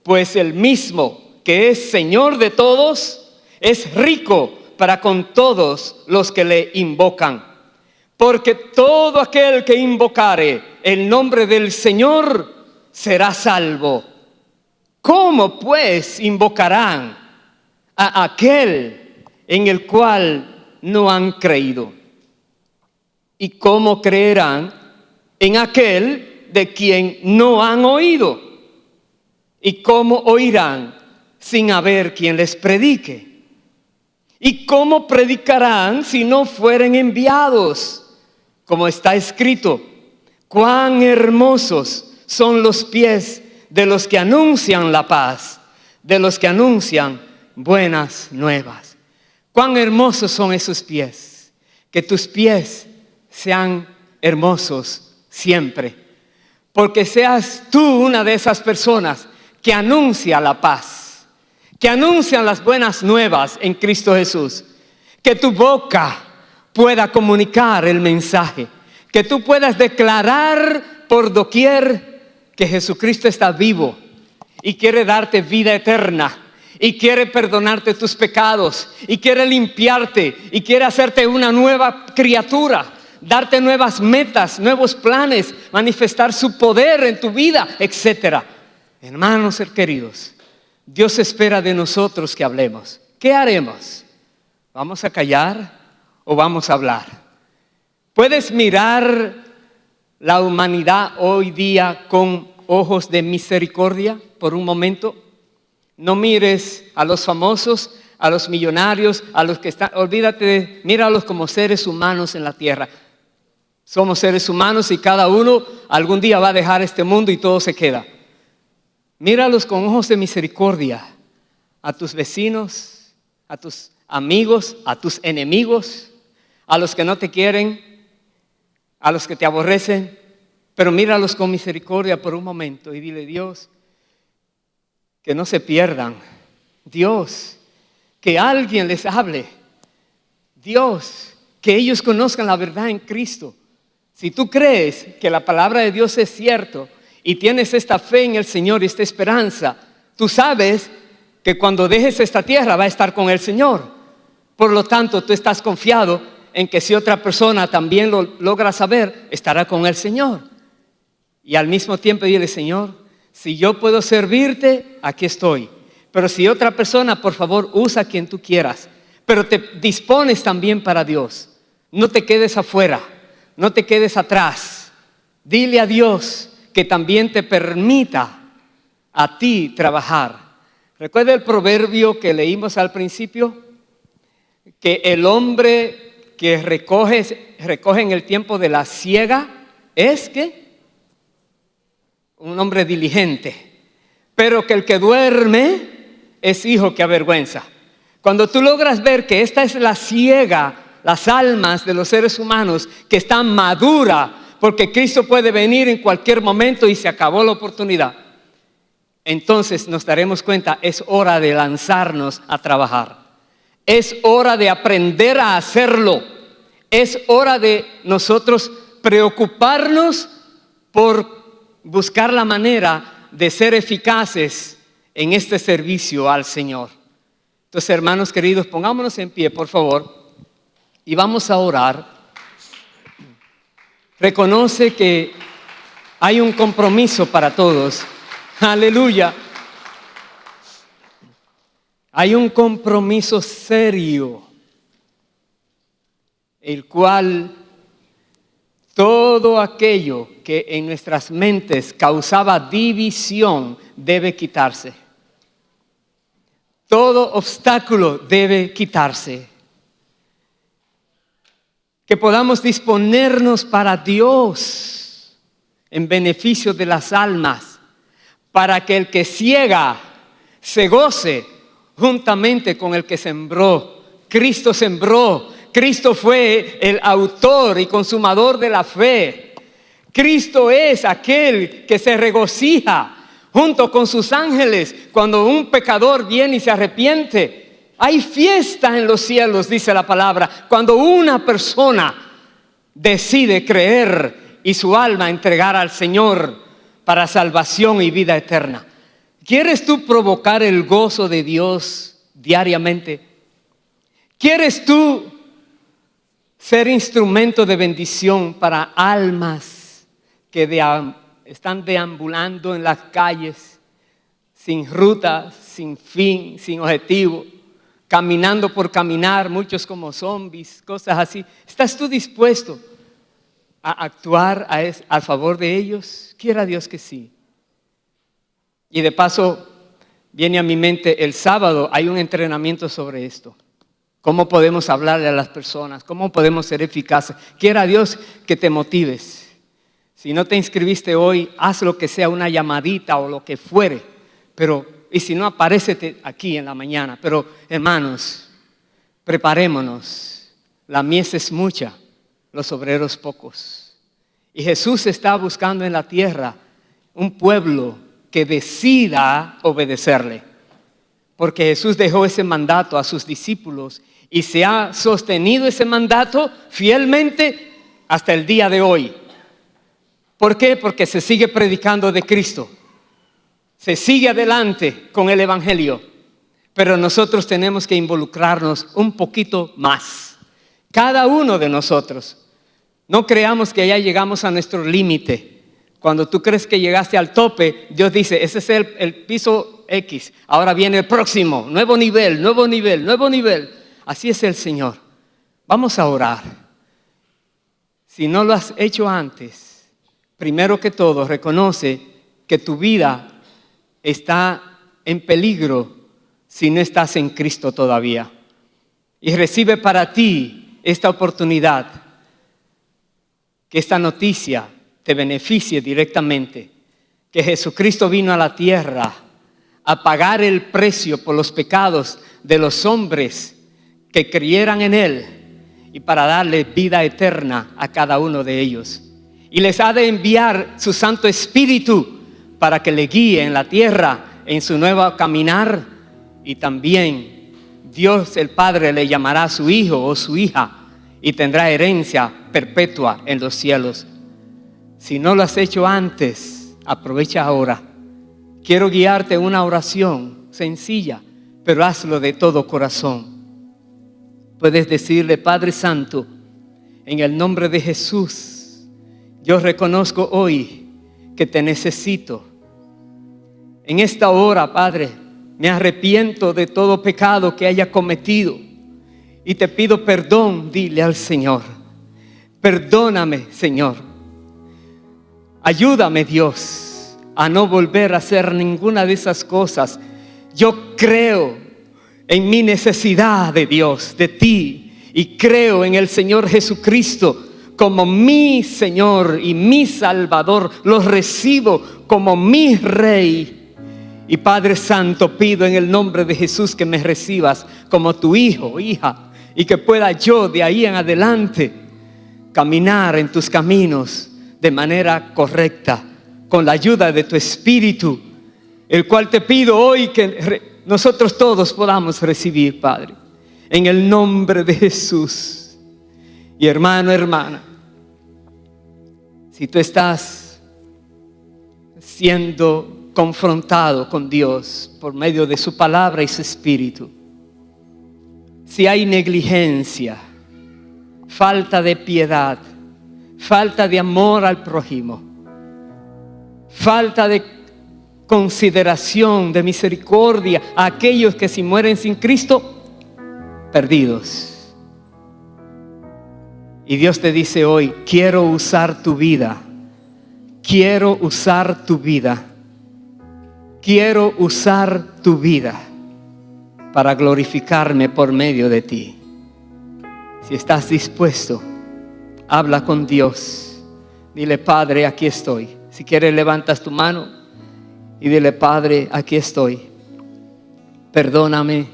pues el mismo que es Señor de todos es rico para con todos los que le invocan. Porque todo aquel que invocare el nombre del Señor será salvo. ¿Cómo pues invocarán a aquel en el cual no han creído? ¿Y cómo creerán en aquel de quien no han oído? ¿Y cómo oirán sin haber quien les predique? ¿Y cómo predicarán si no fueren enviados? Como está escrito: cuán hermosos son los pies de los que anuncian la paz, de los que anuncian buenas nuevas. Cuán hermosos son esos pies. Que tus pies sean hermosos siempre, porque seas tú una de esas personas que anuncia la paz, que anuncian las buenas nuevas en Cristo Jesús. Que tu boca pueda comunicar el mensaje, que tú puedas declarar por doquier que Jesucristo está vivo y quiere darte vida eterna, y quiere perdonarte tus pecados, y quiere limpiarte, y quiere hacerte una nueva criatura, darte nuevas metas, nuevos planes, manifestar su poder en tu vida, etc. Hermanos queridos, Dios espera de nosotros que hablemos. ¿Qué haremos? ¿Vamos a callar o vamos a hablar? ¿Puedes mirar la humanidad hoy día con ojos de misericordia por un momento? No mires a los famosos, a los millonarios, a los que están, olvídate, míralos como seres humanos en la tierra. Somos seres humanos y cada uno algún día va a dejar este mundo y todo se queda. Míralos con ojos de misericordia, a tus vecinos, a tus amigos, a tus enemigos, a los que no te quieren, a los que te aborrecen, pero míralos con misericordia por un momento y dile: Dios, que no se pierdan. Dios, que alguien les hable. Dios, que ellos conozcan la verdad en Cristo. Si tú crees que la palabra de Dios es cierto y tienes esta fe en el Señor y esta esperanza, tú sabes que cuando dejes esta tierra va a estar con el Señor. Por lo tanto, tú estás confiado en que si otra persona también lo logra saber, estará con el Señor. Y al mismo tiempo dile: Señor, si yo puedo servirte, aquí estoy. Pero si otra persona, por favor, usa a quien tú quieras. Pero te dispones también para Dios. No te quedes afuera, no te quedes atrás. Dile a Dios que también te permita a ti trabajar. ¿Recuerda el proverbio que leímos al principio? Que el hombre que recoge en el tiempo de la siega es ¿qué? Un hombre diligente. Pero que el que duerme es hijo que avergüenza. Cuando tú logras ver que esta es la siega, las almas de los seres humanos que están maduras, porque Cristo puede venir en cualquier momento y se acabó la oportunidad, entonces nos daremos cuenta: es hora de lanzarnos a trabajar. Es hora de aprender a hacerlo. Es hora de nosotros preocuparnos por buscar la manera de ser eficaces en este servicio al Señor. Entonces, hermanos queridos, pongámonos en pie, por favor, y vamos a orar. Reconoce que hay un compromiso para todos. Aleluya. Hay un compromiso serio, el cual todo aquello que en nuestras mentes causaba división debe quitarse. Todo obstáculo debe quitarse. Que podamos disponernos para Dios en beneficio de las almas, para que el que ciega se goce juntamente con el que sembró. Cristo sembró. Cristo fue el autor y consumador de la fe. Cristo es aquel que se regocija junto con sus ángeles cuando un pecador viene y se arrepiente. Hay fiesta en los cielos, dice la palabra, cuando una persona decide creer y su alma entregar al Señor para salvación y vida eterna. ¿Quieres tú provocar el gozo de Dios diariamente? ¿Quieres tú ser instrumento de bendición para almas que están deambulando en las calles sin ruta, sin fin, sin objetivo, caminando por caminar, muchos como zombies, cosas así? ¿Estás tú dispuesto a actuar a favor de ellos? Quiera Dios que sí. Y de paso viene a mi mente, el sábado hay un entrenamiento sobre esto. ¿Cómo podemos hablarle a las personas? ¿Cómo podemos ser eficaces? Quiera Dios que te motives. Si no te inscribiste hoy, haz lo que sea, una llamadita o lo que fuere. Y si no, aparécete aquí en la mañana. Pero hermanos, preparémonos. La mies es mucha, los obreros pocos. Y Jesús está buscando en la tierra un pueblo que decida obedecerle. Porque Jesús dejó ese mandato a sus discípulos y se ha sostenido ese mandato fielmente hasta el día de hoy. ¿Por qué? Porque se sigue predicando de Cristo. Se sigue adelante con el Evangelio. Pero nosotros tenemos que involucrarnos un poquito más. Cada uno de nosotros. No creamos que ya llegamos a nuestro límite. Cuando tú crees que llegaste al tope, Dios dice, ese es el piso X. Ahora viene el próximo, nuevo nivel, nuevo nivel, nuevo nivel. Así es el Señor. Vamos a orar. Si no lo has hecho antes, primero que todo, reconoce que tu vida está en peligro si no estás en Cristo todavía. Y recibe para ti esta oportunidad, que esta noticia te beneficie directamente, que Jesucristo vino a la tierra a pagar el precio por los pecados de los hombres que creyeran en Él y para darle vida eterna a cada uno de ellos. Y les ha de enviar su Santo Espíritu para que le guíe en la tierra en su nuevo caminar, y también Dios el Padre le llamará a su hijo o su hija y tendrá herencia perpetua en los cielos. Si no lo has hecho antes, aprovecha ahora. Quiero guiarte en una oración sencilla, pero hazlo de todo corazón. Puedes decirle: Padre Santo, en el nombre de Jesús, yo reconozco hoy que te necesito. En esta hora, Padre, me arrepiento de todo pecado que haya cometido y te pido perdón. Dile al Señor: perdóname, Señor. Ayúdame, Dios, a no volver a hacer ninguna de esas cosas. Yo creo en mi necesidad de Dios, de ti, y creo en el Señor Jesucristo como mi Señor y mi Salvador. Los recibo como mi Rey. Y Padre Santo, pido en el nombre de Jesús que me recibas como tu hijo, hija, y que pueda yo de ahí en adelante caminar en tus caminos de manera correcta, con la ayuda de tu Espíritu, el cual te pido hoy que nosotros todos podamos recibir, Padre, en el nombre de Jesús. Y hermano, hermana, si tú estás siendo confrontado con Dios por medio de su palabra y su Espíritu, si hay negligencia, falta de piedad, falta de amor al prójimo, falta de consideración, de misericordia a aquellos que si mueren sin Cristo, perdidos. Y Dios te dice hoy: quiero usar tu vida, quiero usar tu vida, quiero usar tu vida. para glorificarme por medio de ti. Si estás dispuesto, habla con Dios. Dile: Padre, aquí estoy. Si quieres, levantas tu mano y dile: Padre, aquí estoy. Perdóname,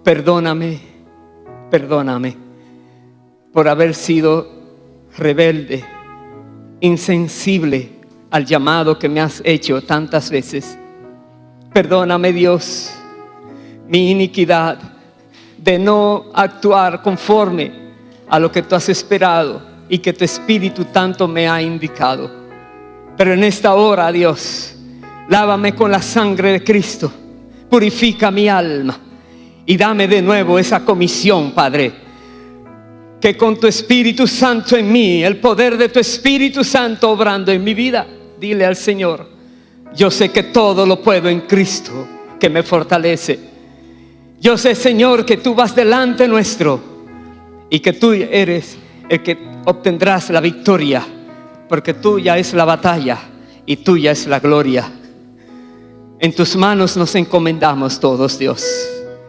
perdóname, perdóname por haber sido rebelde, insensible al llamado que me has hecho tantas veces. Perdóname, Dios, mi iniquidad de no actuar conforme a lo que tú has esperado y que tu Espíritu tanto me ha indicado. Pero en esta hora, Dios, lávame con la sangre de Cristo, purifica mi alma y dame de nuevo esa comisión, Padre, que con tu Espíritu Santo en mí, el poder de tu Espíritu Santo obrando en mi vida, dile al Señor: yo sé que todo lo puedo en Cristo que me fortalece. Yo sé, Señor, que tú vas delante nuestro y que tú eres el que obtendrás la victoria, porque tuya es la batalla y tuya es la gloria. En tus manos nos encomendamos todos, Dios.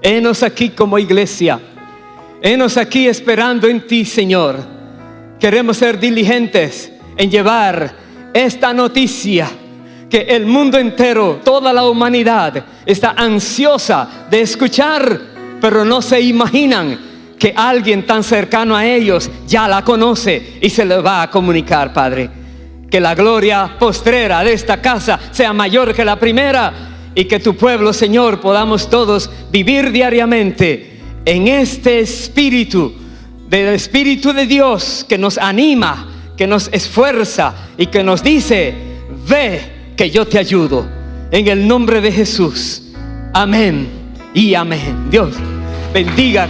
Henos aquí como iglesia. Henos aquí esperando en ti, Señor. Queremos ser diligentes en llevar esta noticia que el mundo entero, toda la humanidad está ansiosa de escuchar, pero no se imaginan que alguien tan cercano a ellos ya la conoce y se le va a comunicar, Padre. Que la gloria postrera de esta casa sea mayor que la primera y que tu pueblo, Señor, podamos todos vivir diariamente en este espíritu, del Espíritu de Dios que nos anima, que nos esfuerza y que nos dice: ve que yo te ayudo. En el nombre de Jesús. Amén y amén. Dios bendiga.